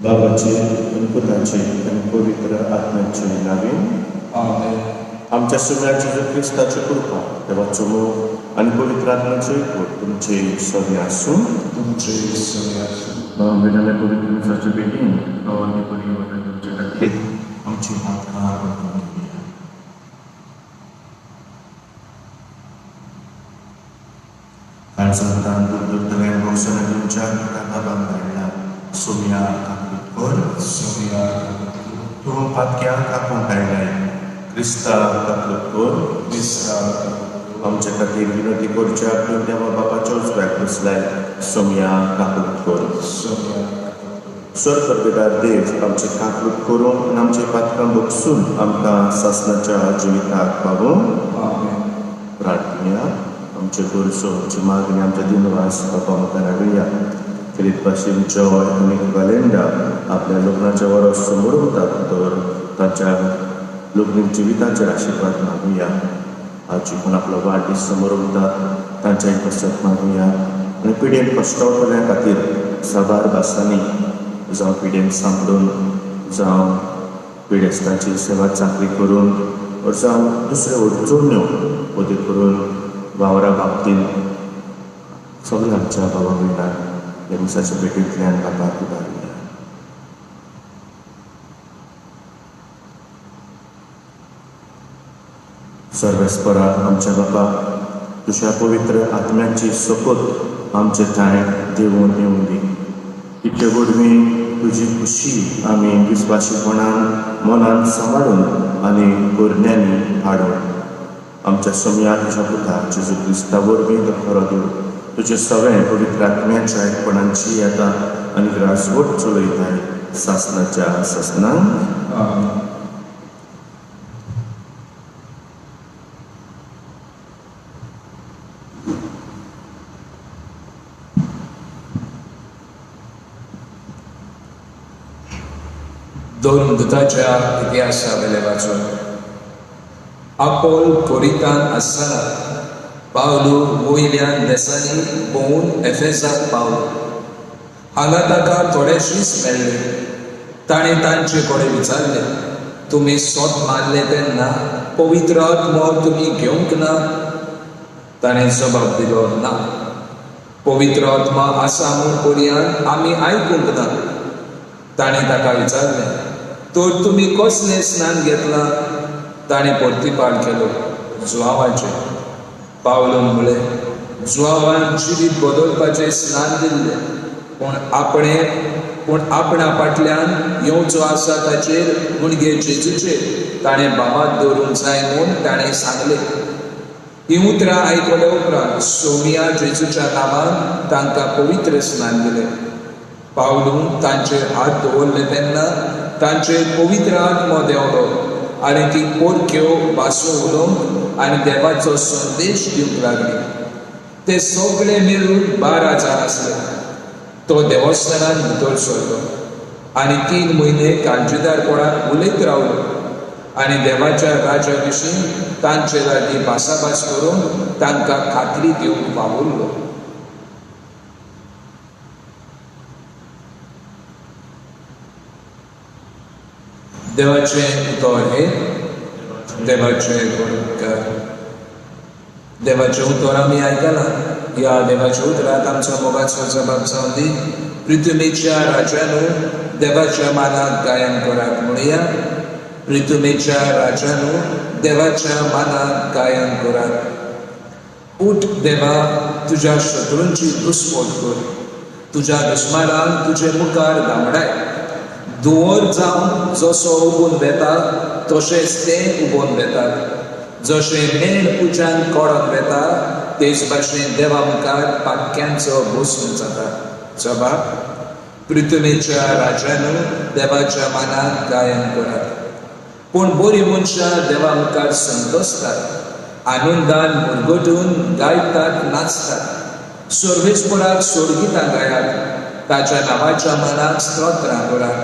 बाबाचे आणि पुताचे आणि पवित्र आत्म्याचे नावे आमच्या सगळ्याची जर क्रिस्ताची कृपा देवाचो मोग आणि पवित्र आत्म्याचे एकवट तुमचे सगळे आसून विनाल्या पवित्र दिवसाचे बेगीन गावांनी परिवार तुमच्या खातीर आमची प्रार्थना करून घेऊया. काल संतान दुर्दैवाने मोक्षाने तुमच्या बाबांना धाडला सोमिया काकुटकर तू पातक्या कापून काढलाय क्रिस्ता काकुटकर आमच्या खातीर विनंती करच्या आपल्या देवा बापाच्या उजव्याक बसलाय सोमिया काकुटकर स्वर्गपितार देव आमचे काकूट करून आणि आमचे पातकां बगसून आमकां सासणाच्या जिविताक पावून प्रार्थना आमचे गोरसो आमची मागणी आमच्या दिनवास बाबा म्हाका धाडुया फिलीप भाशेन जॉय आनी वालेंडा आपल्या लग्नाच्या वरस समोर उरतात तर ताच्या लग्नीक जिविताचेर आशिर्वाद मागुया. हाची कोण आपलो वाडदीस समोर उरतात तांच्या इकसत मागुया आनी पिडेन कश्टावतल्या खातीर साबार भासांनी जावं पिडेन सांबाळून जावं पिडेस्तांची सेवा चाकरी करून वा जावं दुसऱ्यो अडचण्यो उदे करून वावरा बाबतींत सगळ्या आमच्या भावा भयणांक ह्या दिसाच्या भेटींतल्यान बापाक उबारुया. सर्वेस्परा आमच्या बापा तुझ्या पवित्र आत्म्याची सोपत आमचे ठाय देवून येवंक दी. इतले गोडवी तुजी खुशी आमी विस्वाशीपणान मनान सांबाळून आनी पोरण्यांनी हाडून आमच्या सोम्या तुझ्या पुता जेजू क्रिस्ता वरवीं खरो देव तुजे सगळें पवित्र आत्म्याच्या आयकपणांची येता आनी राजवट चलयताय सासणाच्या सासनांक. दोन दुताच्या इतिहासावेले वाचून आपोल कोरितान आसतना पावलू वयल्यान देसांनी भोंवून एफेसाक पावलो. हांगा ताका थोडेशींच मेळ्ळे. ताणें तांचे कडेन विचारले, तुमी सोत मारले तेन्ना पवित्र आत्मो तुमी घेवंक ना? ताणें जबाब दिलो, ना. पवित्र आत्मा आसा म्हूण पर्यान आमी आयकूंक ना. ताणें ताका विचारलें, तर तुमी कसलें स्नान घेतलां? ताणें परतीपाड केलो, जुआवाचें. पावलोन म्हळें, जुआवान जिवीत बदलपाचें स्नान दिल्लें, पूण आपणा फाटल्यान येवचो आसा ताचेर मुणगे जेजूचेर ताणें बाबात दवरूंक जाय म्हूण ताणें सांगलें. हीं उतरां आयकले उपरांत सोमिया जेजूच्या नांवान तांकां पवित्र स्नान दिलें. पावलून तांचेर हात दवरले तेन्ना तांचेर पवित्र आत्मो देंवलो आनी ती पोरक्यो भासो उलोवंक आनी देवाचो संदेश दिवंक लागली. ते सगळे मेळून 12,000 आसले. तो देवस्थानांत भितर सरलो आनी 3 म्हयने काळजीदारपणान उलयत रावलो आनी देवाच्या राजा विशीं तांचे लागीं भासाभास करून तांकां खात्री दिवंक वावुरलो. देवाचें उतर हे देवाचें गुणकार. देवाचें उतर आमी आयकलां. ह्या देवाच्या उतराक आमचो मोगाचो जबाब जावन दी. पृथ्वीच्या राजानो देवाच्या मानाक गायन करात म्हणुया. पृथ्वीच्या राजानो देवाच्या मानात गायन करात। उठ देवा, तुझ्या शत्रूंची घुसमट कर, तुझ्या दुश्मनांक तुझे मुखार धांवडाय। दुवर जावन जसो उबून वेता तशेंच ते उबून वेतात, जशें मेण उज्यान कोडोन वेता तेच भाशेन देवा मुखार पाक्यांचो भस्म जाता। जबाब, पृथ्वीच्या राजान देवाच्या मानात गायन करात। पूण बरी मनशां देवा मुखार संतोसतात, आनंदान मुरगटून गायतात, नाचतात। सर्वेस्पराक सोडगितां गायात, ताच्या नांवाच्या मानाक स्तोत्रां करात।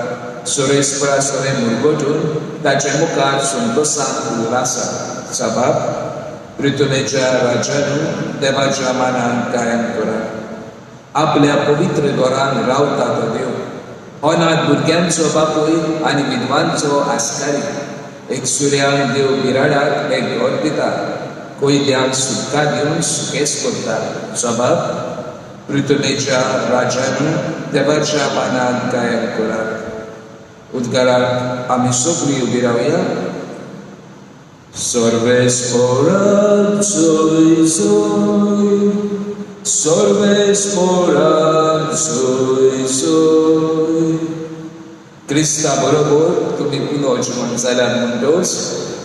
सर्वेस्परा सगळे मुरगटून ताचे मुखार संतोषान उल्हासात। जबाब, पृथ्वीच्या राजान देवाच्या मानात गायन करात। आपल्या पवित्र घरान रावता तो देव, अनाथ भुरग्यांचो बापूय आनी विद्वांचो आस्कारी। एक सुर्यांक देव बिराडाक एक घर दिता, कोयत्यांक सुटका दिवन सुकेस करता। जबाब, पृथ्वीच्या राजान देवाच्या मानात गायन करात। उद्गाराक आमी सगळीं उबी रावया। सर्वेस्पराक सोय सोय, सर्वेस्पराक सोय सोय। क्रिस्ता बरोबर तुमी पुलो जीवन जाल्यार म्हणटोच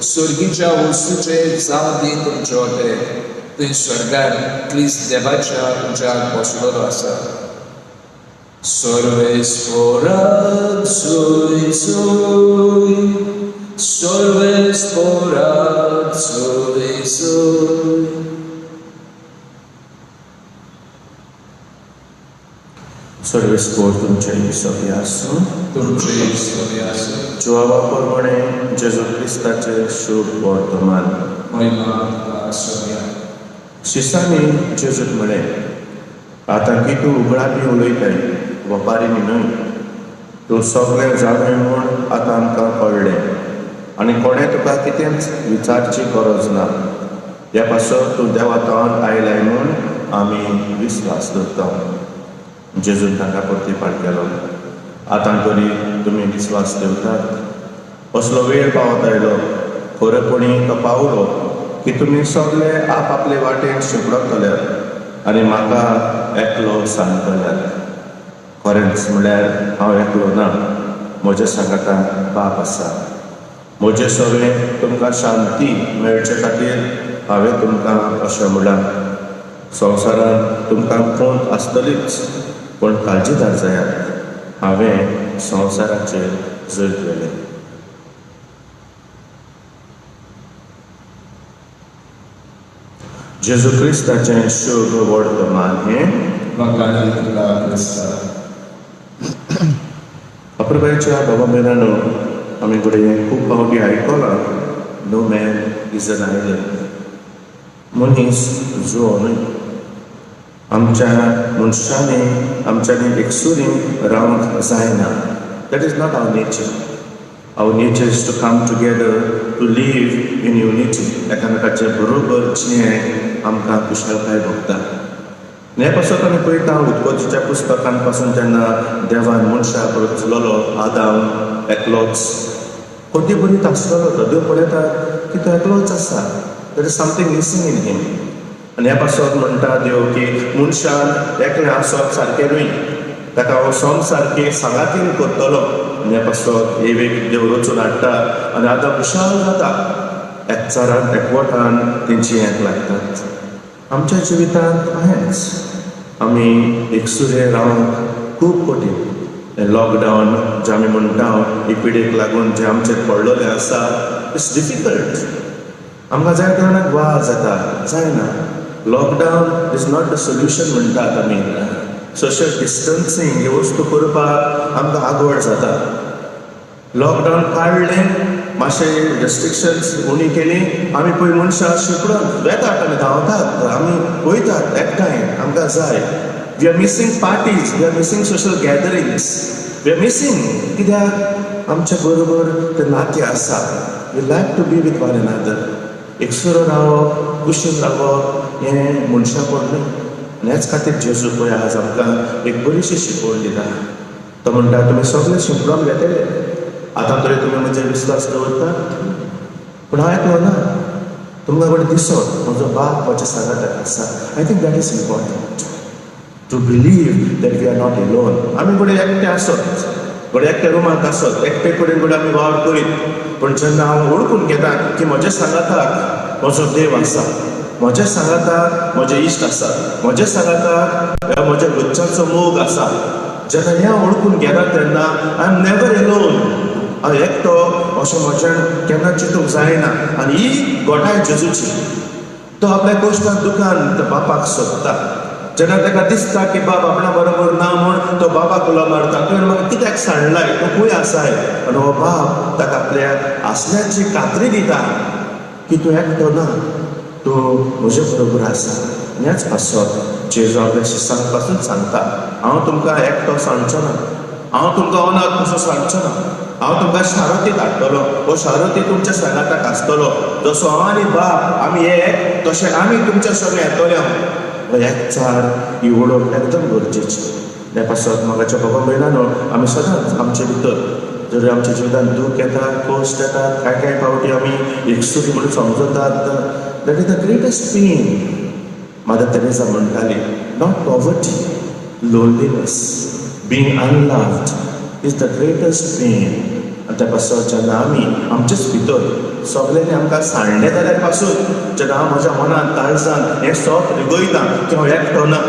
स्वर्गीच्या वस्तूचे जावं दी तुमचे हॉटेल। थंय स्वर्गार क्रिस्त देवाच्या उज्याक बसलेलो आसा। सर्वेस्पराक सोय सोय, सर्वेस्पराक सोय सोय। सर्वेस्पोर तुमचे सगळे आसूं, तुमचे सोय आसूं। जिवावा प्रमाणे जेजू क्रिस्ताचे शुभ वर्तमान। महिमा तुका आसूं। शिसांनी जेजूक म्हळें, आतां की तूं उगडापी उलयताय वपारीनी न्हय, तूं सगळें जाणय म्हूण आतां आमकां कळ्ळें आनी कोणें तुका कितेंच विचारची गरज ना। ह्या पासत तूं देवातावन आयलाय म्हूण आमी विस्वास दवरता। जेजून तांकां प्रतिपाळ केलो, आतां तरी तुमी विस्वास दवरतात। असलो वेळ पावत आयलो, खरेपणी तो पावलो की तुमी सगळे आपआपले वाटेन शिंपडतल्यात आनी म्हाका एकलो सांगतल्यात। खरेंच म्हळ्यार हांव एकलो ना, म्हज्या सांगाता बाप आसा। म्हजें सगळें तुमकां शांती मेळचे खातीर हांवें तुमकां अशें म्हळां। संवसारांत तुमकां खूंत आसतलीच, पूण काळजीदार जायात, हांवें संवसाराचेर जैत केलें। जेजू क्रिस्ताचें शुभ वर्तमान हें अप्रभूच्या बाबा मेलानो आमी कडेन खूब फावटी आयकलां, no man is an island. मनीस जो न्हय, आमच्या मनशांनी आमच्यांनी एकसुरीन रावंक जायना। That is not our nature. Our nature is to come together, to live in unity. एकामेकाचे बरोबर जियें आमकां कुशळकाय भोगता। हे पासत आमी पळयता उत्पत्तीच्या पुस्तकां पासून जेन्ना देवान मनशाक रचलेलो आदाम एकलोच, कोणती बरीत आसलेलो तो देव पळयता की तो एकलोच आसा। There is something missing in him. आनी ह्या पासत म्हणटा देव की मनशान एकलें आसप सारकें न्हय, ताका हो संसारकी सांगातीन करतलो। आनी ह्या पासत एक देव रचून हाडटा आनी आदाम खुशाल जाता, एकचारान एकवटान तेंची हेंक लागतात। आमच्या जिवितांत अहेंच, आमी एकसुरे रावंक खूब कठीण। हें लॉकडावन जें आमी म्हणटा ही पिडेक लागून जें आमचेर पडलेलें आसा, इट्स डिफिकल्ट। आमकां जाय कारणाक वाज जाता, जायना। Lockdown is not the solution म्हणटात आमी। सोशल डिस्टन्सिंग ह्यो वस्तू करपाक आमकां आगवड जाता। लॉकडावन काडलें, मातशें रेस्ट्रिक्शन्स उणी केली, आमी पळय मनशां शिंपडून वेतात आनी धांवतात, आमी वयतात एकठांय, आमकां जाय। We are missing parties, we are missing social gatherings, we are missing कित्याक आमच्या बरोबर तें नातें आसा। We like to be with one another. एकसुरो रावप, कुशीन रावप हें मनशापण न्हय। आनी हेच खातीर जेजू पळय आज आमकां एक बरीशी शिकवण दिता। तो म्हणटा तुमी सगळे शिंपडून घेतले, आतां तरी तुमी म्हजेर विस्वास दवरतात। पूण हांव एकलो ना, तुमकां कडेन दिसत म्हजो बाप म्हज्या सांगाताक आसा. I think that is important to believe that we are not alone. आमी कडेन एकटे आसत, कडेन एकट्या रुमांत आसत, एकटे कडेन कडेन आमी वावर करीत, पूण जेन्ना हांव ओळखून घेता की म्हज्या सांगाताक म्हजो देव आसा, म्हज्या सांगाताक म्हजे इश्ट आसा, म्हज्या सांगाताक म्हज्या गुच्छांचो मोग आसा, जेन्ना हें ओळखून घेता तेन्ना आय एम नेवर एलोन. हांव एकटो अशें म्हज्यान केन्ना चिंतूंक जायना. आनी ही घोटाय जेजूची. तो आपल्या कोश्टांत दुखान तो बापाक सोदता. जेन्ना ताका दिसता की बाब आपणा बरोबर ना म्हूण तो बापाक उलो मारता, तुवें म्हाका कित्याक सांडलाय, तूं खंय आसाय. आनी हो बाप ताका आपल्या आसल्याची खात्री दिता की तूं एकटो ना, तूं म्हजे बरोबर आसा. हेंच पासत जेजू आपल्या शिश्यांक पासून सांगता, हांव तुमकां एकटो सांडचो ना, हांव तुमकां अनाथ कसो सांडचो ना, हांव तुमकां शारोती धाडटलो. हो शारोती तुमच्या सांगाताक आसतलो. जसो हांव आनी बाप आमी एक, तशें आमी तुमच्या संग येतले. एकचार ही ओळख एकदम गरजेची. त्या पासत म्हाका बाबा भयणानो, आमी सदांच आमचे भितर जर आमच्या जिवितांत दूख येता, कोश्ट येता, कांय कांय फावटी आमी एकसूरी म्हणून समजतात, that is the greatest pain. Mother Teresa म्हणटाली, not poverty, loneliness, being unloved is the greatest pain. आनी त्या पासत जेन्ना आमी आमचेच भितर सगळ्यांनी आमकां सांडले जाल्यार पासून जेन्ना हांव म्हज्या मनांत काळजान हें सोत रिगयता की हांव एकटो ना.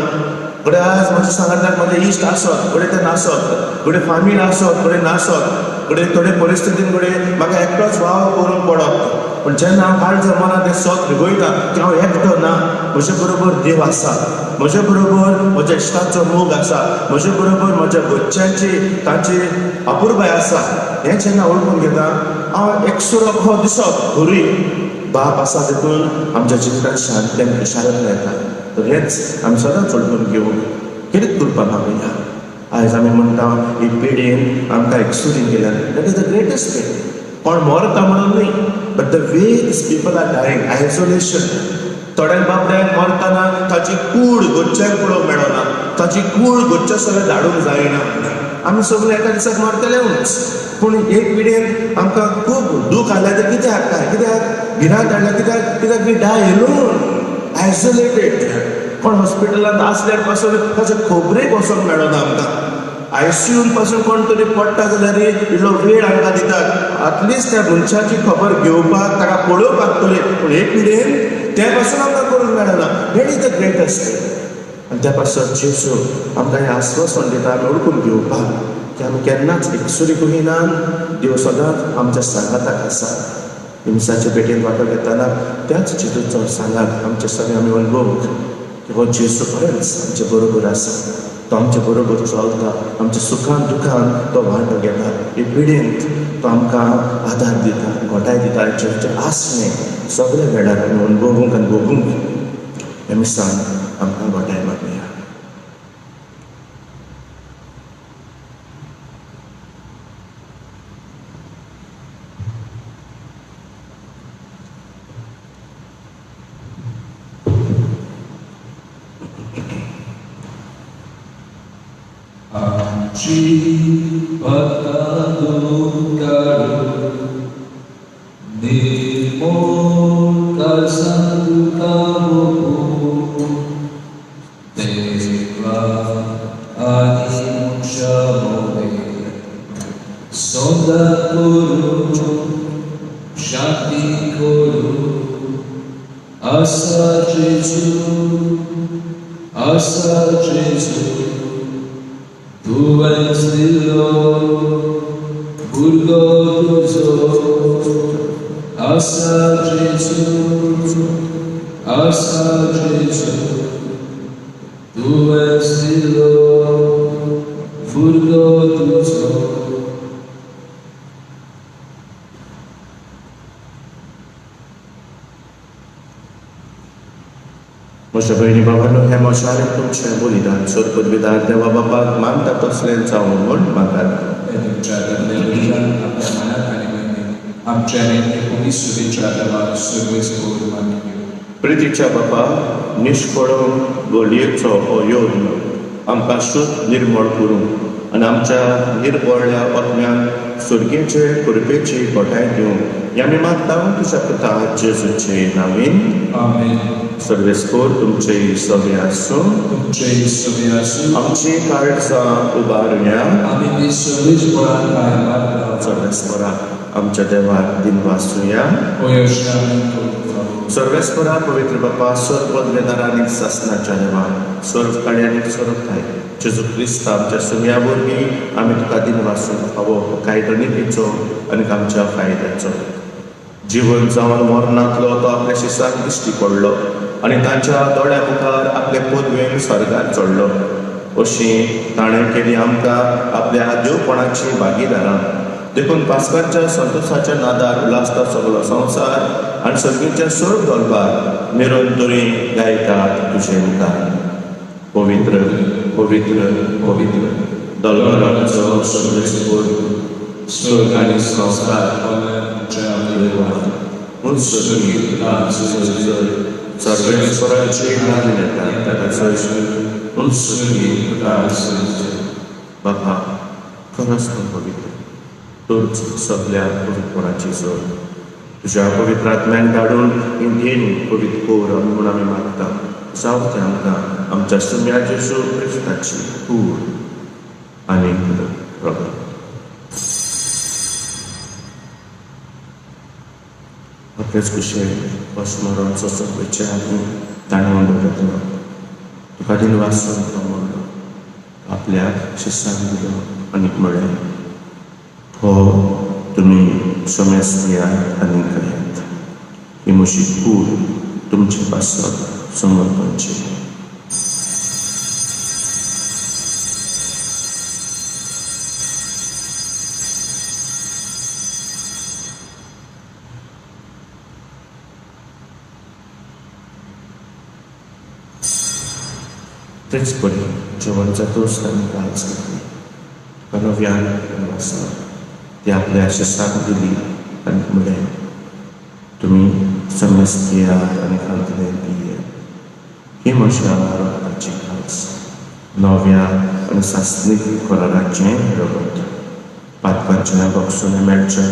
फुडें आज म्हज्या सांगाताक म्हजे इश्ट आसत, फुडें ते नासत, फुडें फामील आसत, फुडें नासत, फुडें थोडे परिस्थितीन फुडें म्हाका एकटोच वाव करूंक पडत. पूण जेन्ना हांव काळजा मनांत हें सोत रिगयता की हांव एकटो ना, म्हजे बरोबर देव आसा, म्हजे बरोबर म्हज्या इश्टांचो मोग आसा, म्हजे बरोबर म्हज्या गोच्च्यांची तांची आपुरबाय आसा, हें जेन्ना ओळखून घेता हांव एकसुरो कहो दिसत खरी बाप आसा तितून आमच्या जिवितांत शांतताय येता. तर हेंच आमी सदांच ओळखून घेवंक कितें करपाक मागुया. आयज आमी म्हणटा ही पिडीन आमकां एकसुरी केल्या, that is the greatest pain. कोण मरता म्हणून न्ही, but the way these people are dying, isolation. थोड्यांक बाबड्यांक मरतना ताची कूड गोच्च्यांक पळोवंक मेळना, ताची कूड गोच्च्या सगळें धाडूंक जायना. आमी सगळे एका दिसाक मरतलेच. पूण एक पिडेन आमकां खूब दूख आयलें तें कित्याक काय, कित्याक भिरांत हाडल्या, कित्याक वी डाय एलोन, आयसोलेटेड. कोण हॉस्पिटलांत आसल्यार पासून ताचे खोबरेक वचोंक मेळना आमकां. आयसीयून पासून कोण तरी पडटा जाल्यार इल्लो वेळ आमकां दितात, आटलिस्ट त्या मनशाची खबर घेवपाक, ताका पळोवपाक तरी. पूण हे पिडेन त्या पासून आमकां करूंक मेळना. That is the greatest pain. आनी त्या पासत जेजू आमकां हें आस्वासन दिता आमी ओळखून घेवपाक की आमी केन्नाच एकसुरी करिनात, देव सदांच आमच्या सांगाताक आसा. हिंसाचे पेटेन वांटो घेतना त्याच जेजूचो सांगात आमचे सगळे आमी अणभवूंक की हो जेजू खरेंच आमचे बरोबर आसा, तो आमचे बरोबर चलता, आमच्या सुखान दुखान तो वांटो घेता. हे पिडेंत तो आमकां आदार दिता, घोटाय दिता. जेचे आसलें सगळे वेळार आमी अणभवूंक आनी भोगूंक हे मिसान आमकां घोटाय मागुया. Amci păcatul caro, Nimul casatul caro, Deva animucea move, Soda coro, Shanti coro, Asa Gesù, Tu és Lord, Burgoso, Asa Gesù, Tu és Lord, Burgoso. म्हज्या भयणी बाबांनो, हें मोशारें तुमचें बलिदान सोदपदवीदार देवा बापाक मानता तसलें जावं म्हूण मागात. तुमच्या आपल्या मनात आणि मनात आमच्या पवित्र देवा सर्वेस गौरवान प्रितीच्या बापा, निश्कळोवन गोलयेचो हो योद्न आमकां शुद्ध निर्मळ करूं आनी आमच्या निर्बळ्या आत्म्यान सुरगेचे कृपेची कोटाय दिवं आमी मागता तुज्या पुता जेजूचे नांवेन. आमेन. सर्वेस्पोर तुमचे सवे आसूं. तुमचे सवे आसूं. आमची काळजां उबारुया. आमी ती सर्वेस्पोरान भायर मारता. सर्वेस्पोरा आमच्या देवाक दिन वाचुया. सर्वेस्परा पवित्र बापा स्वर्ग पदवेदारांनी सासनाच्या देवा स्वर्ग काळी आनी स्वर्ग थाय जेजू क्रिस्त आमच्या सुम्या वरवीं आमी तुका दिन वाचून फावो कायदणिकेचो आनी आमच्या फायद्याचो जीवन जावन मरणांतलो तो आपल्या शिसाक दिश्टी पडलो आनी तांच्या दोळ्या मुखार आपले पदवेन स्वर्गार चडलो. अशीं ताणें केली आमकां आपल्या देवपणाची भागीदारां देखून पास्काच्या संतोशाच्या नादार उलासता सगळो संवसार आनी सर्गीच्या स्वर्ग दरबार निरंतरी गायतात तुजे मुखार. पवित्र पवित्र पवित्र दरबाराचो सर्वेस्पोर स्वर्ग आनी संवसार सर्वेस्पराची नांव येता बापा खरोच तूं पवित्र तूंच सगळ्या पवित्रपणाची जोड तुज्या पवित्र आत्म्यान धाडून इंडियेन पवित्र कोर म्हणून आमी मागता जावं तें आमकां आमच्या सुम्या जेजू क्रिस्ताची कूड आनी प्रभू. आपलेच कुशें वस्मरण सोसोवपाचे आनी ताणें म्हणटा तुका दिन वाचून तो म्हणलो आपल्याक शिसाक दिलो आनी म्हळें हो तुमी समेस घेयात आनी खायात ही म्हशी कूड तुमचे पासत समर्पणची. तेच पडी जेवण जातोच तांणी काळज घेतली तुका नव्यान वाचलो ती आपल्या शिसाक दिली आनी म्हळें तुमी समज घेयात आनी खातले पियेत ही म्हज्या रगताची खास नव्या आनी सासनीक कराराचें रगत पातकांचे बक्षुने मेळचें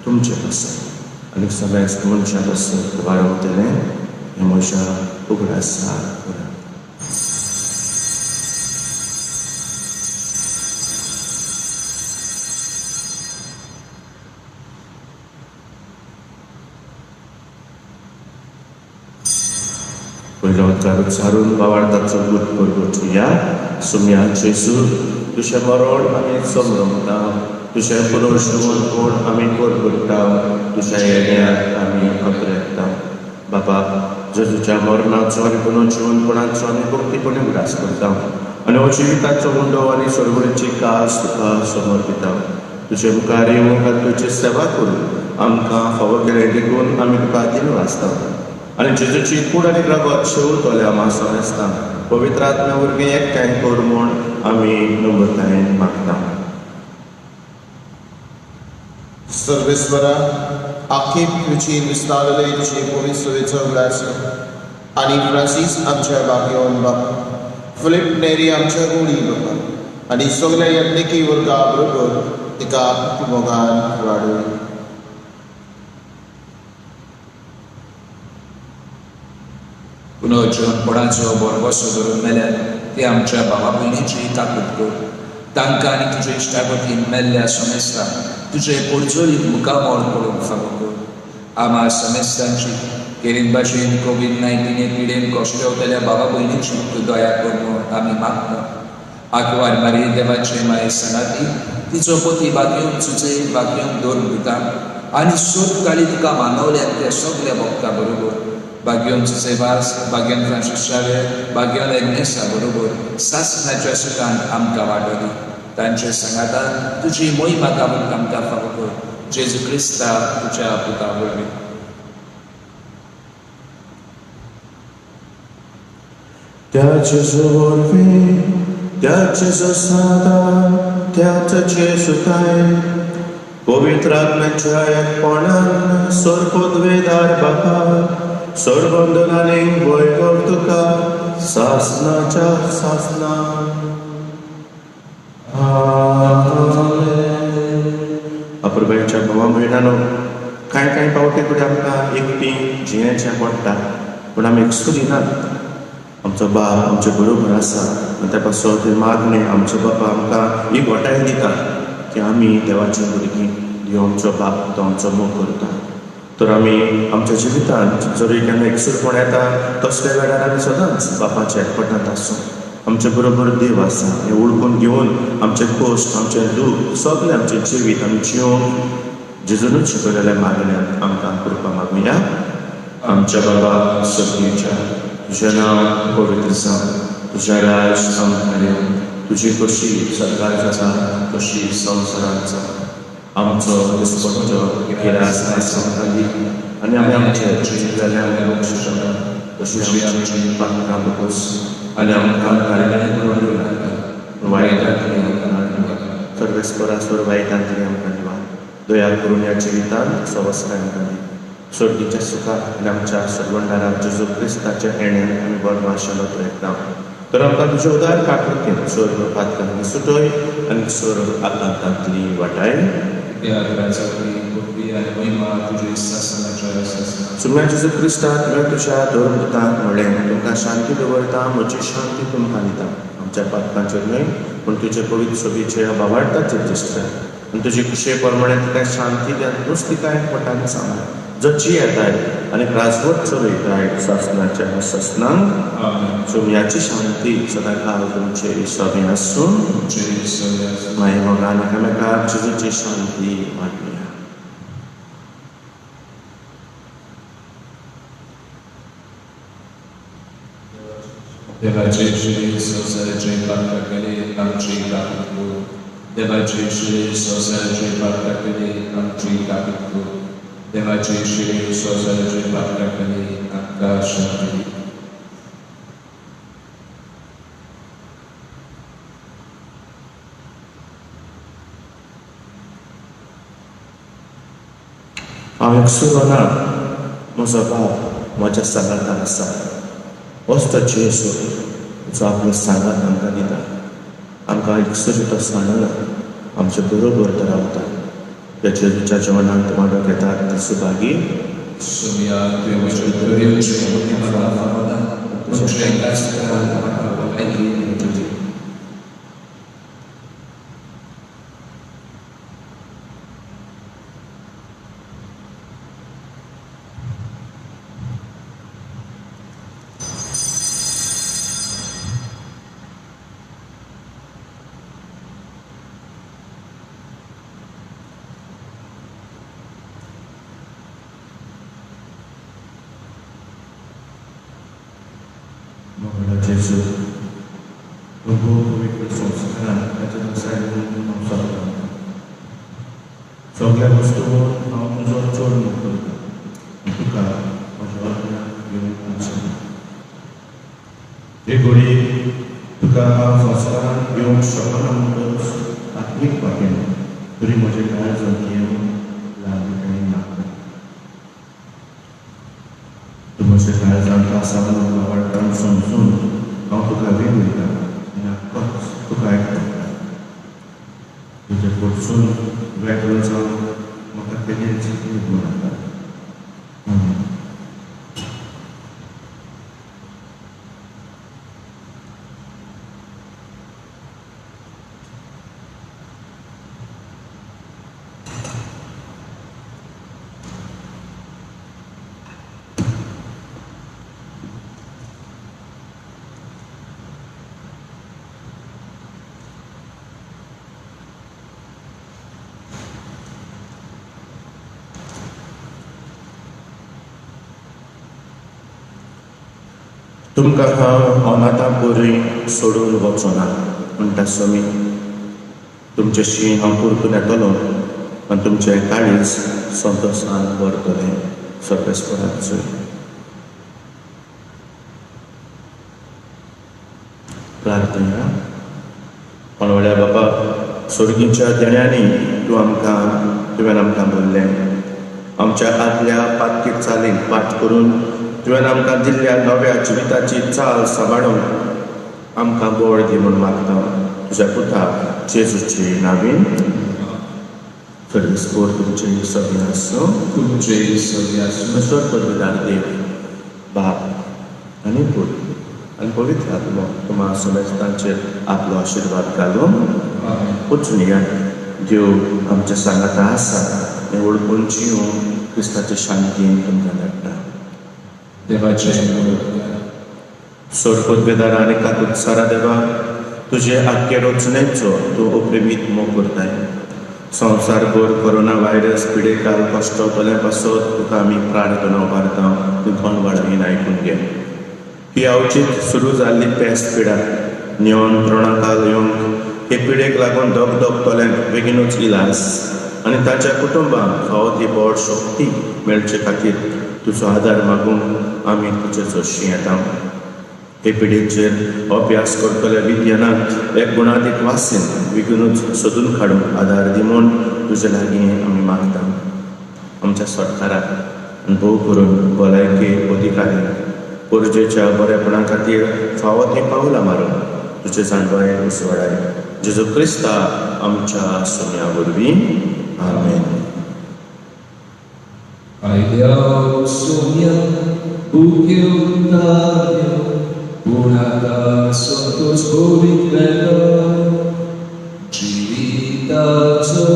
तुमचे पासत आनी सगळ्याच मनशा पासत वाडवतलें हें म्हज्या उगडासार करार. पयलो उद्गार उच्चारून वावरताचो गूट करगोचुया. सुम्या जेजू तुजें मरण आमी समरमता तुजें पुनर्जीवन कोण आमी करगोडटा तुज्या येण्यार आमी अकरेता. बाबा जेजूच्या मरणाचो आनी पुनर्जीवनपणाचो आमी भक्तीपणे उदास करता आनी हो जिविताचो मुंडो आनी सरवणीची कास तुका समर्पिता. तुजे मुखार येवंक तुजी सेवा करून आमकां फावो केलें देखून आमी तुका दिन वाचता आनी जेजूची कूड आनी रगत शेवतोल्या मासो आसता पवित्र आत्म्या वरवीं एकठांय कर म्हूण आमी नम्रतायेन मागता. सर्वेस्परा आख्खे पृथ्वीर विस्तारले तुजे पवित्रतेचो उगडास आनी फ्रांसीस आमच्या बागयोन बाप फिलिप नेरी आमच्या गोडी बाबा आनी सगळ्या यत्निकी वर्गा बरोबर तिका मोगान वाडय. पुनर्जीवनपणाचो बोरबोसो धरून मेल्यार ती आमच्या भावा भयणीची ताकूद कर. तांकां आनी तुजे इश्टागतीन मेल्ल्या समेस्ता तुजे पडजोळीक मुखामोल पडूंक फावो कर. आम्हा समेस्तांची केरीन भाशेन कोविड-19 पिडेन कोश्टवतल्या भावा भयणीची तूं दया कर म्हूण आमी मागता. आंकवार मारी देवाचे माये सनाती तिचो पती बागयोन चुचे बागयोन दोन भुतां आनी सोद काळी तुका मानवल्या त्या सगळ्या भक्तां बरोबर बागयोन चुचेवास बागयोन फ्रांसीस शावेर बागयोन एग्नेसा बरोबर सासणाच्या सुखांत आमकां वाडोली. तांचे संगातान तुजी मोहिमा गावून आमकां फावो कर जेजू क्रिस्ता तुज्या पुता वरवीं. त्याच जेजू वरवीं त्याच जेजू सादा त्याच जेजू काय पवित्र आत्म्याच्या एकपणान सोरपदवेदार बापा सोरबंदनांनी वैभव तुका सासनाच्या सासना. आमेन. घोवा म्हयन्यानो कांय कांय पावटी कडेन आमकां एकटीं जियेचें पडटा पूण आमी एकसूय दिनात आमचो बाप आमचे बरोबर आसा आनी त्या पासो ती मागणी आमचो बापा आमकां ही घोटाय दिता की आमी देवाची भुरगीं देव आमचो बाप तो आमचो मोग करता तर आमी आमच्या जिवितांत जरी केन्ना एकसूरपण येता तसल्या वेळार आमी सदांच बापाच्या एकवटांत आसूं आमचे बरोबर देव आसा हें ओळखून घेवन आमचे कश्ट आमचें दूख सगळें आमचें जिवीत आमी जिवंक जेजूनच शिकयलेल्या मागण्यांत आमकां कृपा मागुया आमच्या बाबा सगळीच्या तुजें नांव पवित्र जावं तुजें राज आमकां येवं तुजी कशी सकाळ जाता तशी संवसारांत जावं आमचो दिसपट्टो गिरास आमकां दी आनी आमी आमचे जिवितांतल्यान बक्षिसां तशी आमची पातकां बकोस आनी आमकां कार्यालय करून नाका वायटांतली आमकां सर्वेस्परासोर वायटांतली आमकां दिवा दया करून ह्या जिवितांत संवसार आमकां दी सर्दीच्या सुखाक आनी आमच्या सर्वंडारा जेजू क्रिस्ताच्या येण्यान आमी बरो आशेलो प्रयत्न तर आमकां तुज्या उदार काकुतीन स्वर्ग पातकांतली सुटय आनी स्वर्ग आकांतांतली वाटाय सुम्या जेजू क्रिस्ता तुवें तुज्या धर्मदूतांक म्हणलें तुमकां शांती दवरता म्हजी शांती तुमकां दिता आमच्या पातकांचेर न्हय पूण तुजे पवित्र सोबीचे भावार्थाचेर दिसता आनी तुजे कुशे प्रमाणे तुका शांती दियात नुस्ती कांय पोटांत सांबाळ जची येताय आनी राजवट चलयताय शासनाच्या शासनांक सुम्याची शांती सदांकाळ तुमचे सभे आसूं माय मोगान एकामेकाक जेजूची शांती वाटुया देवाचे श्री संसाराचे पातकाले आमची काकूत देवाचे श्री संसाराचे पातकाले आमची काकूत देवाचे श्री संसाराचे पातकाले आमकां शांती हांव एकसुरो ना म्हजो बाप म्हज्या सांगातान आसा होच तो जेजू जो आपलो सांगात आमकां दिता आमकां एकसुरी तो सांगना आमचे बरोबर तो रावता त्या जेजूच्या जेवणांत वांटो घेतात ती सुभागी सुम्या तुवें म्हज्यो बऱ्योचे म्हाका फावता तुजे कास्त्रांत म्हाका वायली दिली Moga Jezu, Bogu pokój संस्कारान ताच्या दुसऱ्यान हांव सोदता सगळ्या वस्तूंवर हांव तुजो चड मोग करता तुका म्हज्या आत्म्याक घेवन वचूं हे घडी तुका हांव संस्कारान घेवंक शकना म्हणटच आत्मीक वाटेन तरी म्हजे काळजांत येवन ल्हानपणी नाका तूं म्हज्या काळजांत आसा म्हणून आवडटा समजून हांव तुका वेगळटा आनी आख्खोच तुका आयकता तुजे कडसून वेगळो जावन म्हाका तेजेर जिखीत म्हणटा तुमकां हांव अनाथा पोरी सोडून वचोना म्हणटा समी तुमचेशी हांव परतून येतलो आनी तुमचें काळीज संतोशान भरतलें सर्वेस्पराचो प्रार्थना कोणवड्या बाबा स्वर्गीच्या देण्यांनी तुवें आमकां भरलें आमच्या आदल्या पातकीत चालीन पाठ करून तुवें आमकां दिल्ल्या नव्या जिविताची चाल सांबाळून आमकां बोड दी म्हूण मागता तुज्या पुता जेजूची नांवीन Servisfor तुमचे सगळे असो तुमचे सगळे असो ईश्वर पदवीदार देव बाप आनी पुत्र आनी पवित्र आत्मो तुम्हा समेस्तांचेर आपलो आशीर्वाद घालून वचून येयात देव आमच्या सांगाता आसा हें ओळखून जिवन क्रिस्ताचे शांतीन तुमकां धाडटा देवाचे सोर पदवीदार आनी काकूत सारा देवा तुजे आख्खे रचनेचो तूं अप्रेमीत मोग करताय संवसारभर कोरोना व्हायरस पिडेकाल कश्ट तोले पासत तुका आमी प्रार्थना उबारता तूं धन वाडवीन आयकून घे ही अवचीत सुरू जाल्ली पेस्त पिडा नियंत्रणाकाल येवंक हे पिडेक लागून धगधग तोल्यांक बेगीनूच इलाज आनी ताच्या कुटुंबाक फावो ती बोड शक्ती मेळचे खातीर तुजो आदार मागूंक आमी तुजे चडशी येता हे पिडेचेर अभ्यास करतल्या विज्ञानांत एक गुणादीक वासीन विकूनच सोदून काडूंक आदार दी म्हूण तुजे लागीं आमी मागता आमच्या सरकाराक आनी भोव करून भलायकी अधिकारी पोरजेच्या बरेपणा खातीर फावो ती पावलां मारून तुजे जाणवाय उसवाडाय जेजू क्रिस्ता आमच्या सोन्या वरवीं आमेन आयल्या सोन्या बुकेवतायो Bunata Santos Boritmela Givitazo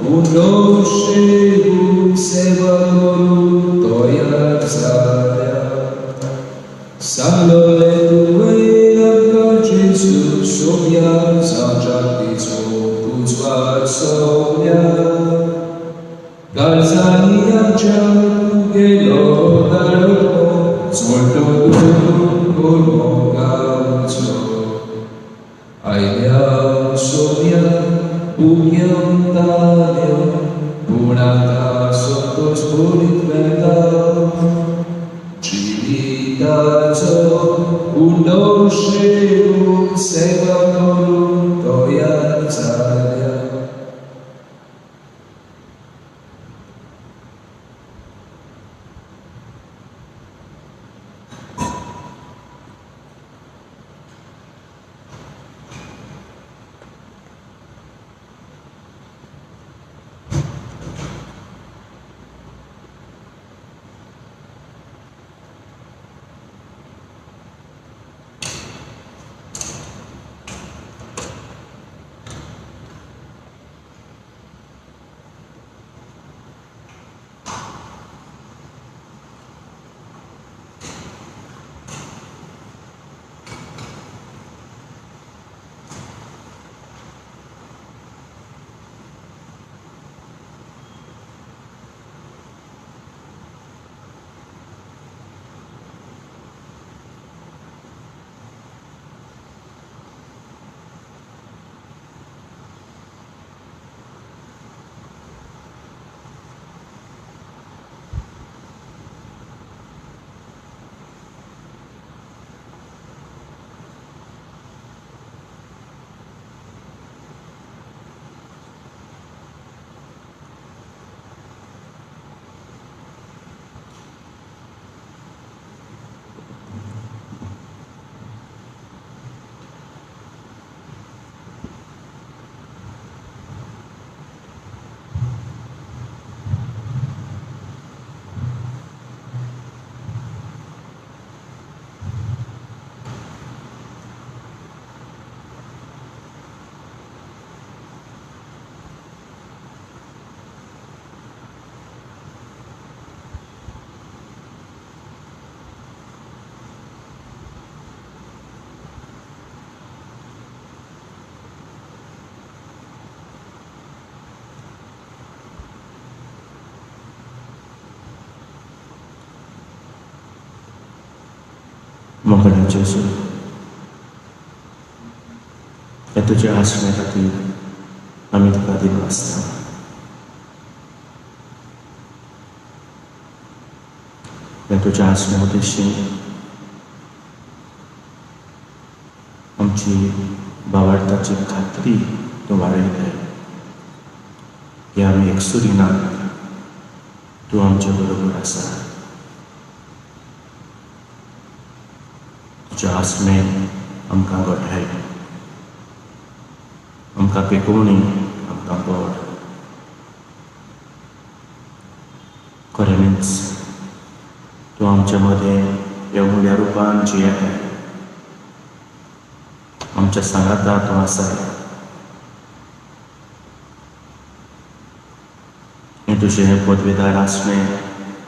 Unoscevu Sevadoru Toia Zaria Saloletuela Jesus Sonia Sanjatizo Tuzva Sonia Galzania Chagelo Daro Solto Aia Sonia Bukiantalia Bunata Santos Boritmela Civitazo Unoscevu Sevadoru Toia Zaria Mogla जेजू हे तुज्या आसण्या खातीर आमी तुका दिलो आसता हे तुज्या आसण्या उद्देशी आमची भावार्थाची खात्री तूं वाडयल्या की आमी एकसुरी ना तूं आमचे बरोबर आसा तुज्या आसमेन आमकां घोटाय आमकां पेकोवणी आमकां बळ देखूनच तूं आमच्या मदें येवंगल्या रुपान जियेता, आमच्या सांगाता तूं आसाय. हें तुजें पदवेदार आसणें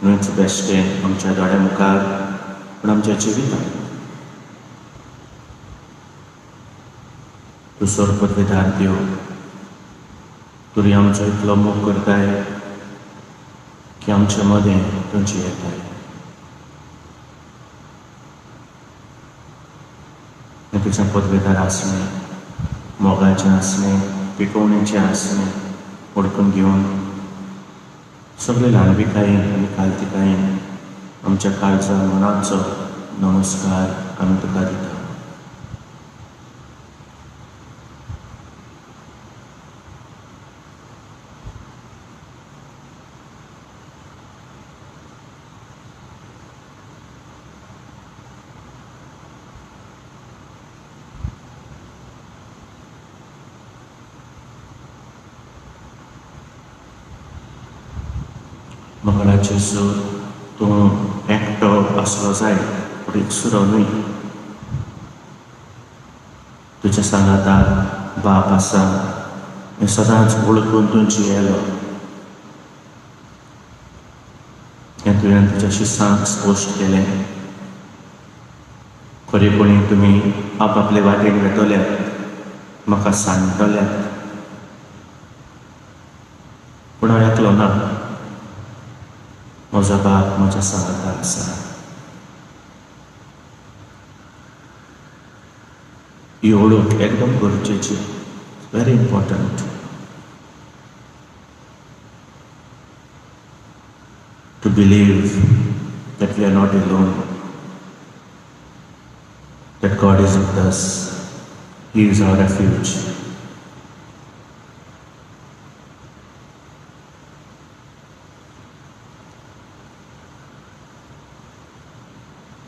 न्हूच बेश्टें आमच्या दोळ्या मुखार, पूण आमच्या जिवितांत तूं सोर पदवेदार देव. तरी आमचो इतलो मोग करताय की आमच्या मदें तूं जियेताय. हें तुजें पदवेदार आसणें, मोगाचें आसणें, पिकोवणेचें आसणें ओळखून घेवन सगळे ल्हानविकायेन आनी काल्तिकायेन आमच्या काळजा मनाचो नमस्कार आमी तुका दिता. मंगळाचे सूर तूं एकटो आसलो जाय, पूण एकसुरो न्हय. तुज्या सांगाताक बाप आसा हें सदांच वळखून तूं जियेलो. हें तुवें तुज्या शिसांक स्पश्ट केलें. खरेपणी तुमी आपआपले वाटेन वेतल्यात, म्हाका सांडटल्यात, पूण हांव एकलो ना. म्हजो बाप म्हज्या सांगाताक आसा. ही ओळख एकदम गरजेची, very important. To believe that we are not alone, that God is with us, He is our refuge.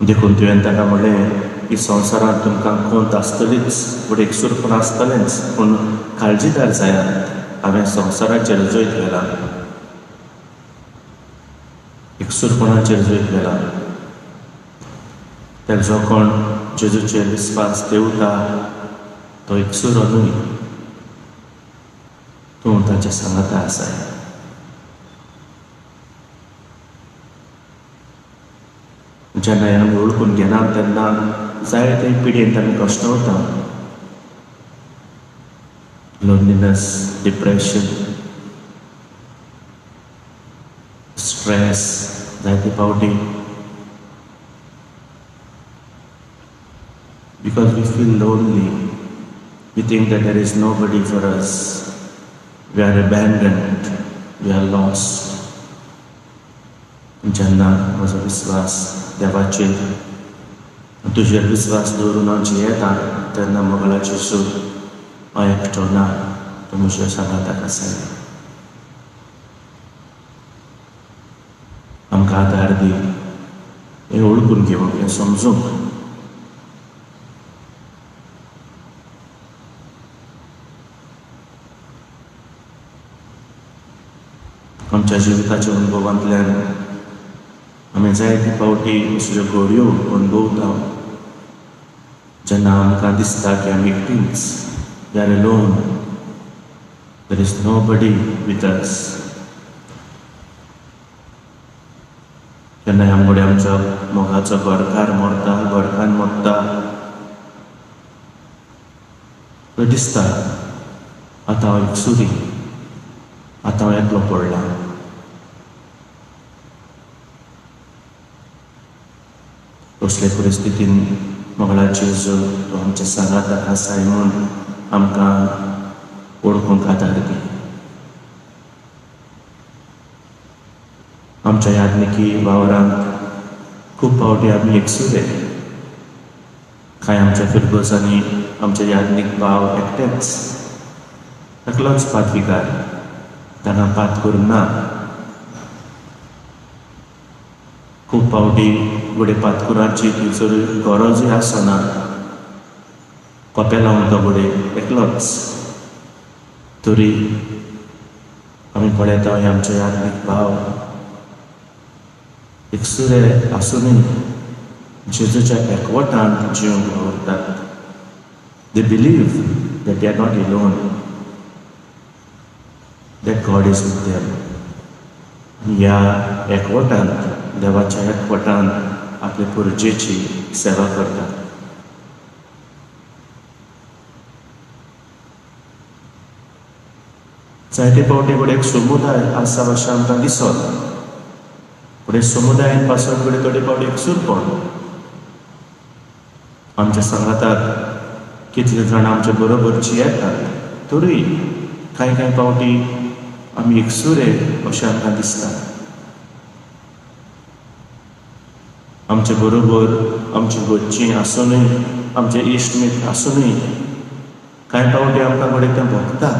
देखून तुवें ताका म्हणलें की संवसारांत तुमकां खोंत आसतलीच, पूण एकसूरपण आसतलेंच, पूण काळजीदार जायात, हांवें संवसाराचेर जैत गेलां, एकसूरपणाचेर जैत गेलां. तर जो कोण जेजूचेर विस्वास देवता तो एकसूरो न्हय, तूं ताच्या सांगाता आसाय. जेन्ना आमी ओळखून घेना तेन्ना जायते पिडेंत आमी कश्टावता. लोनलीनेस, डिप्रेशन, स्ट्रेस जायते फावटी because we feel lonely, we think that there is nobody for us, we are abandoned, we are lost. जेन्ना म्हजो विस्वास देवाचेर, तुजेर विस्वास दवरून हांव जियेता तेन्ना मंगळाचें सूर हांव एकटो ना, तूं म्हज्या सांगाताक आसाय. आमकां आदार दी, हें ओळखून घेवंक, हें समजूंक. आमच्या जिविताच्या अनुभवांतल्यान आमी जायते फावटी असल्यो घडयो अणभवता जेन्ना आमकां दिसता की आमी एकटींच, we are alone, there is nobody with us. जेन्ना आमकडे आमच्या मोगाचो घरकार मरता, घरकान्न मरता, तो दिसता आतां हांव एकसुरी, आतां हांव एकलो पडलां. असले परिस्थितीन मंगळाचेर जो तो आमच्या सांगाताक आसाय म्हूण आमकां ओळखूंक आदार दी. आमच्या यादनिकी वावरांत खूब फावटी आमी एकसुरे. कांय आमच्या फिरगोसांनी आमचे यादनीक भाव एकटेच, एकलोच पातविकार, तांकां पात करूंक ना. खूब फावटी घोडे पातकुरांची थंयसर गरजूय आसना, कोपे लावन तो घोडे एकलोच. तरी आमी पळयता हे आमचे यादनीक भाव एकसुरे आसूनय जेजूच्या एकवटांत जिवंक वावरतात. They believe that they are not alone, that God is with them. ह्या एकवटांत, देवाच्या एकवटांत आपले पुरजेची सेवा करतात. जायते फावटी फुडें एक समुदाय आसा अशें आमकां दिसत. फुडें समुदायान पासून फुडें थोडे फावटी एकसूरपण. आमच्या सांगाताक कितले जाण आमचे बरोबरची येतात, तरी कांय फावटी आमी एकसुरे अशें आमकां दिसता. आमचे बरोबर आमची घरचीं आसुनूय, आमचे इश्टमीत आसुनूय कांय फावटी आमकां फुडें तें भोगता.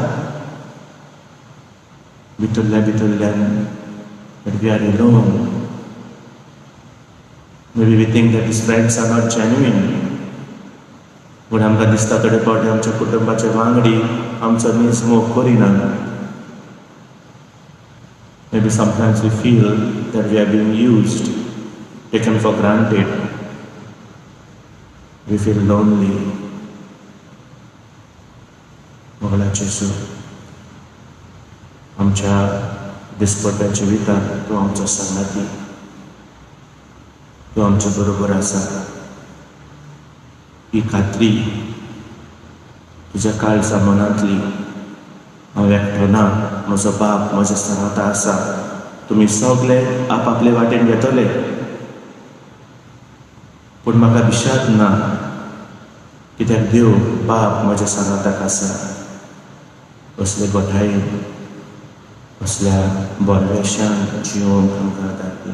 भितरल्यान that we are alone. Maybe we think that his friends are not genuine. पूण आमकां दिसता थोडे फावटी आमच्या कुटुंबाचे वांगडी आमचो मोग Kareena. Maybe sometimes we feel that we are being used, taken for granted. We feel lonely. Mogla जेजू, आमच्या दिसपट्ट्या जिवितांत तूं आमचो संगाती, तूं आमचे बरोबर आसा. ही खात्री तुज्या काळजा मनांतली. हांव एकटो ना, म्हजो बाप म्हज्या सांगाता आसा. तुमी सगळे आपआपले वाटेन वेतले, पूण म्हाका विशाद ना, कित्याक देव बाप म्हज्या सांगाताक आसा. असले गोठायेन, असल्या बोरवेशान जिवंक आमकां दाखय.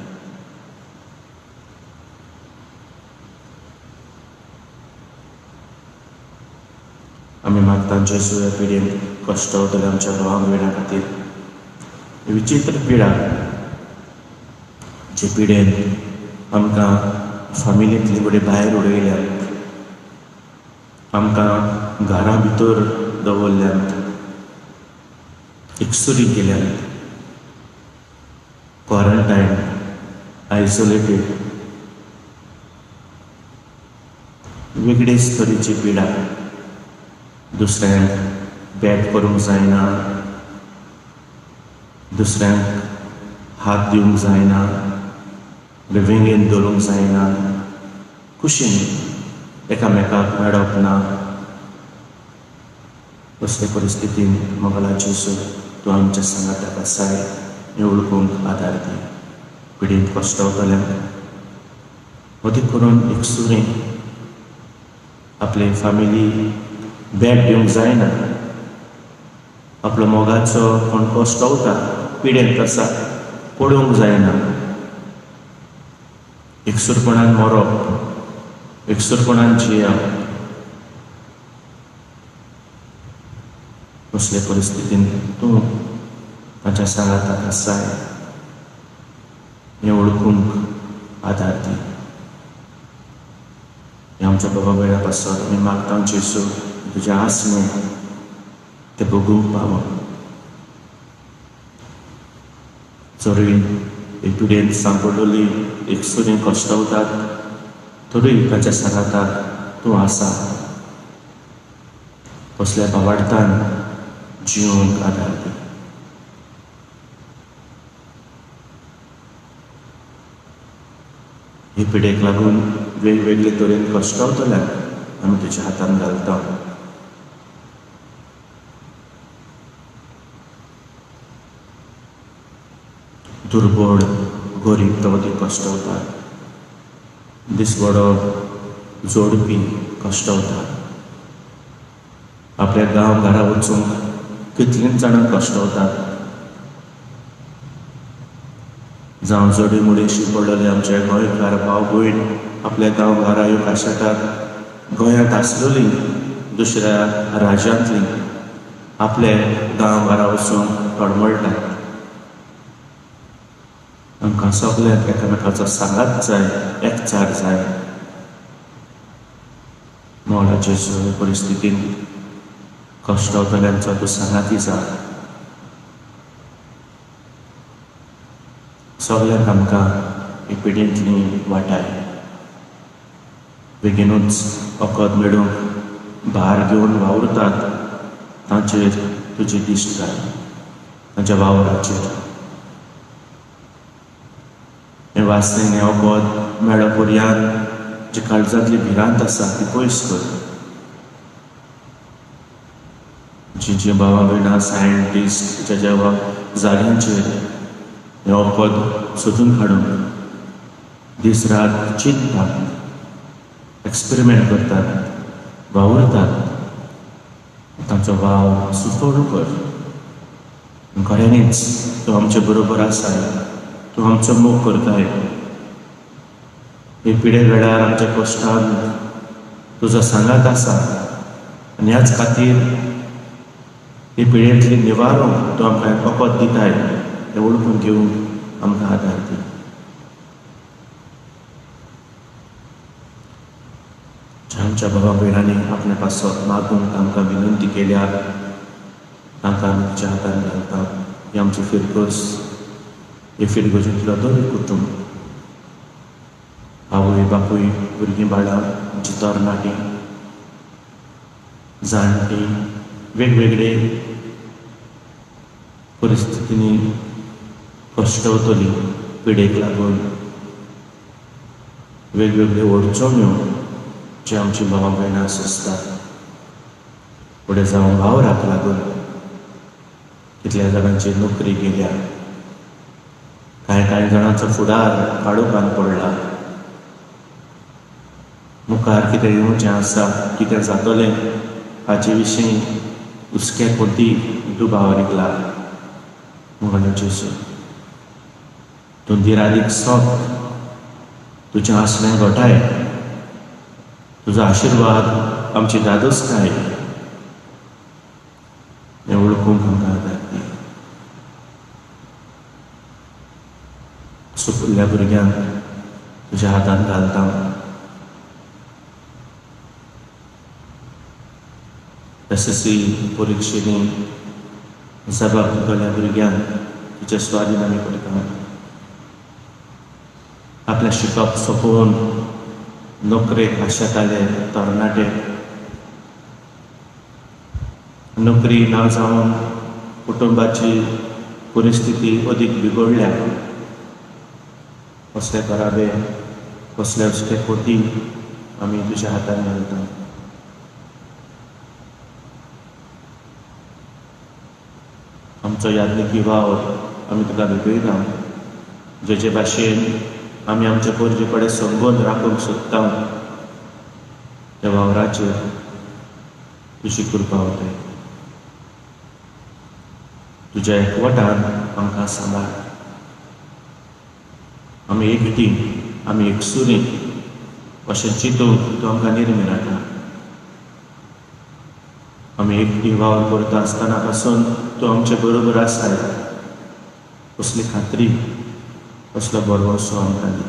आमी मागता जेजू ह्या पिडीन कश्टावतले आमच्या भावां भयणां खातीर. विचित्र पिडा, जे पिडेन आमकां फामिलींतली फुडें भायर उडयल्यात, आमकां घरा भितर दवरल्यात, एकसुरी केल्यात, क्वारंटायन, आयसोलेटेड. वेगळीच तरेची पिडा. दुसऱ्यांक बॅट करूंक जायना, दुसऱ्यांक हात दिवंक जायना, विंगेन दवरूंक जायना, कुशीन एकामेकाक मेळप ना. असले परिस्थितीन मोगला जेजू, तूं आमच्या सांगाताक आसाय. हें वळखूंक आदार दी. पिडींत कश्टावतल्यांक अदीक करून एकसुरें आपले फामिली बॅट दिवंक जायना. आपलो मोगाचो कोण कश्टावता पिडेंत आसा, पडूंक जायना. एकसुरपणान मरप, एकसुरपणान जियेवप. असले परिस्थितीन तूं ताच्या सांगाताक आसाय. हें वळखूंक आदार दी. हें आमच्या बाबा भयणा पासत आमी मागता जेजू, तुजें आसमें तें भोगूंक पावप. जरी हे पिडेन सांपडलोली एकसुरीं कश्टावतात, तरी ताच्या सांगाताक तूं आसा. असल्या भावार्थान जिवंक आदार दी. हे पिडेक लागून वेगवेगळे तरेन कश्टावतल्यांक आमी तुज्या हातान घालता. दुर्बळ, गरीब तवती कश्टावतात. दिसवडो जोडपी कश्टावतात. आपल्या गांव घरा वचूंक कितलींच जाणां कश्टावतात. जावं जोडी मुडेशी पडलेले आमचे गोंयकार भाव भयण आपल्या गांव घरा येवंक आशेतात. गोंयांत आसलेली दुसऱ्या राज्यांतली आपले गांव घरा वचून तळमळटात. आमकां सगळ्यांक एकामेकाचो सांगात जाय, एकचार जाय. मोला जेजू परिस्थितीन कश्टावतल्यांचो तूं सांगाती जा. सगळ्यांक आमकां ही पिढींतली वाटाय बेगीनूच वखद मेळूंक भार घेवन वावुरतात तांचेर तुजी दिश्ट घाल तांच्या वावराचेर हें वाचलें हें वखद मेळ्ळो पर्यंत जी काळजांतली भिरांत आसा ती पयस कर जी भावां भयणां सायंटिस्ट ज्या जाग्यांचेर हें वखद सोदून काडून दीस रात चिंततात एक्सपेरिमेंट करतात वावुरतात तांचो वाव सुचोवणू कर खऱ्यांनीच तूं आमचे बरोबर आसाय तूं आमचो मोग करताय हे पिढे वेळार आमच्या कश्टान तुजो सांगात आसा आनी ह्याच खातीर हे पिढयेंतली निवारो तूं आमकां वखद दिताय हें ओळखून घेवंक आमकां आदार दी आमच्या बाबा भयणांनी आपल्या पासत मागूंक आमकां विनंती केल्यार तांकां आमी तुज्या हातान घालता ही आमची फिरकोस हे फिरगोजींतलो दोन कुटुंब आवय बापूय भुरगीं बाळां आमची तरणाटीं जाणटीं वेगवेगळे परिस्थितींनी कश्टवतली पिडेक लागून वेगवेगळ्यो अडचण्यो जे आमची भावां भयणां सोंसतात फुडें जावं वावराक लागून कितल्या जाणांची नोकरी गेल्या कांय जाणांचो फुडार काडूकान पडला मुखार कितें येवचें आसा कितें जातलें हाचे विशीं हुस्के कोती दुबावरीकला म्हणून जेसू तूं दिरादीक सोप तुजें आसलें घोटाय तुजो आशिर्वाद आमची दादोसकाय हें वळखूंक आमकां आदार दी सुकिल्ल्या भुरग्यांक तुज्या हातान घालता SSC परिक्षेनी जबाब दितल्या भुरग्यांक तुजे स्वाधीन आमी करता आपलें शिकप सोंपोवन नोकरेक आशेताले तरणाटे नोकरी ना जावन कुटुंबाची परिस्थिती अदीक बिगडल्या कसले कराबे कसले हुस्के कोती आमी तुज्या हातान घालता आमचो यादनिकी वाव आमी तुका भेटयता जे भाशेन आमी आमचे पोरजे कडेन संबंद राखूंक सोदता त्या वावराचेर तुजी कृपा वताय तुज्या एकवटान आमकां सांबाळ आमी एकटी आमी एकसुरी अशें चिंतूंक तूं आमकां निर्मी राखला आमी एकटी वावर करता आसतना पासून तूं आमचे बरोबर आसाय कसली खात्री कसलो भरवोसो आमकां दी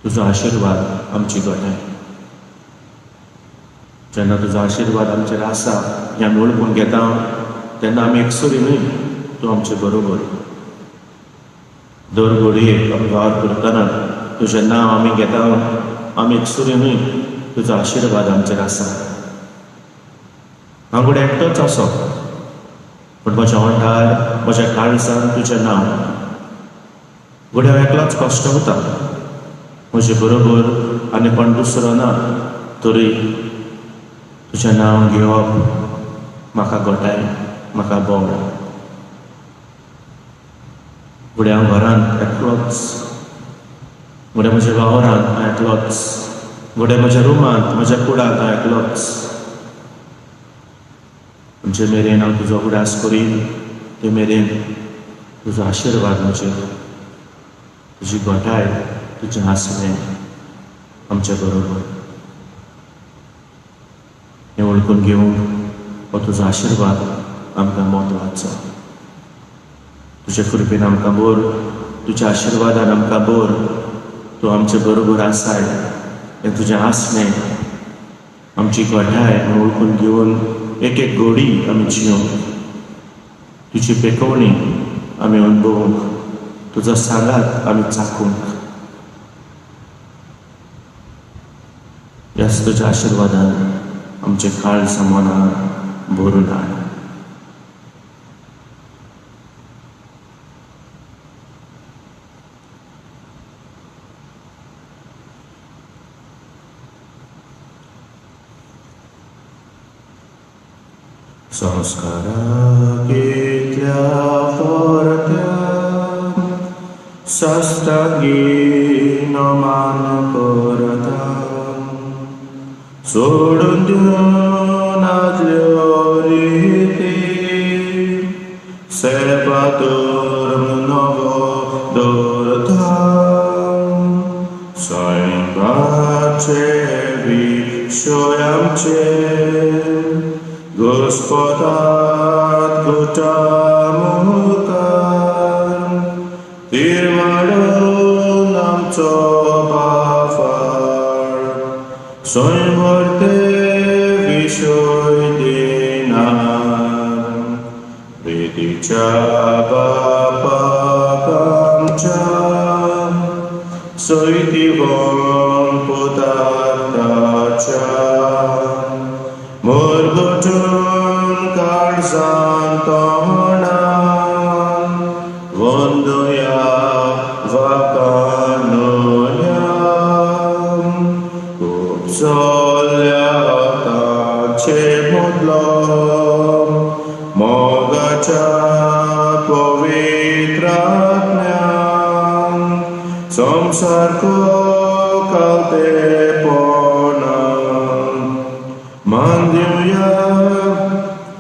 तुजो आशिर्वाद आमची घोटाय जेन्ना तुजो आशिर्वाद आमचेर आसा हें आमी वळखून घेता तेन्ना आमी एकसुरी न्हय तूं आमचे बरोबर दर घडयेक आमी वावर करतना तुजें नांव आमी घेता आमी एकसुरी न्हय तुजो आशिर्वाद आमचेर आसा हांव घडये एकटोच आसो पूण म्हज्या वांटार म्हज्या काळजान तुजें नांव घडये हांव एकलोच कश्ट वता म्हजे बरोबर आनी कोण दुसरो ना तरी तुजें नांव घेवप म्हाका घोटाय म्हाका बोड घडये हांव घरांत एकलोच घडये म्हज्या वावरांत हांव एकलोच घडये म्हज्या रुमांत म्हज्या कुडाक हांव एकलोच जे मेरेन हांव तुजो उडास करीन ते मेरेन तुजो आशिर्वाद म्हजेर तुजी घोटाय तुजें आसलें आमचे बरोबर हें वळखून घेवंक हो तुजो आशिर्वाद आमकां म्हत्वाचो तुजे कृपेन आमकां बोर तुज्या आशिर्वादान आमकां बोर तूं आमचे बरोबर आसाय हें तुजें आसलें आमची घोटाय वळखून घेवन एक एक घडी आमी जियोंक तुझी पेकवणी आम्ही अनुभवूंक, तुजो सांगात आम्ही चाखूंक, ह्याच तुझ्या आशिर्वादान आमचे काळ समाना भरून हाड. संस्काराकितल्या परत्या शास्त्रांगीन मान करता, सोडून दिवन आदल्यो रिती सेपातोर नवो दवरता. स्वयंपाचे विशय आमचे Gospodat kutamukar, tirmadon amco bafar, soimorte vishoy dinar, ridicha bapakamcha, soitivon potatacha, Morgotun karzan tohnan, vondoya vakanoyam, kupsolya tache modlom, mogacha povitratnyam, samsarko kalte Mandiya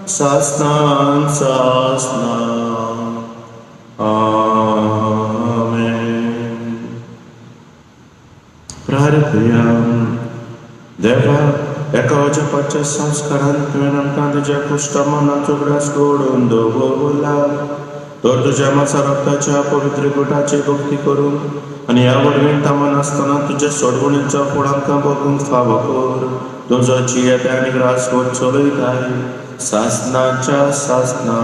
sasnan sasnan. Amen. Prarpyam Deva ekaja pacha sanskaran tvenam kandaja kushtamanacho grasgodundo बोला तर तुझ्या मासा रक्ताच्या पवित्र गोटाची भक्ती करून आणि या वडविणता मन असताना तुझ्या सोडवणीच्या फुडांका बघून फावो कर. तुझो चियेत आणि ग्रास होत चलयत आहे सासनाच्या सासना.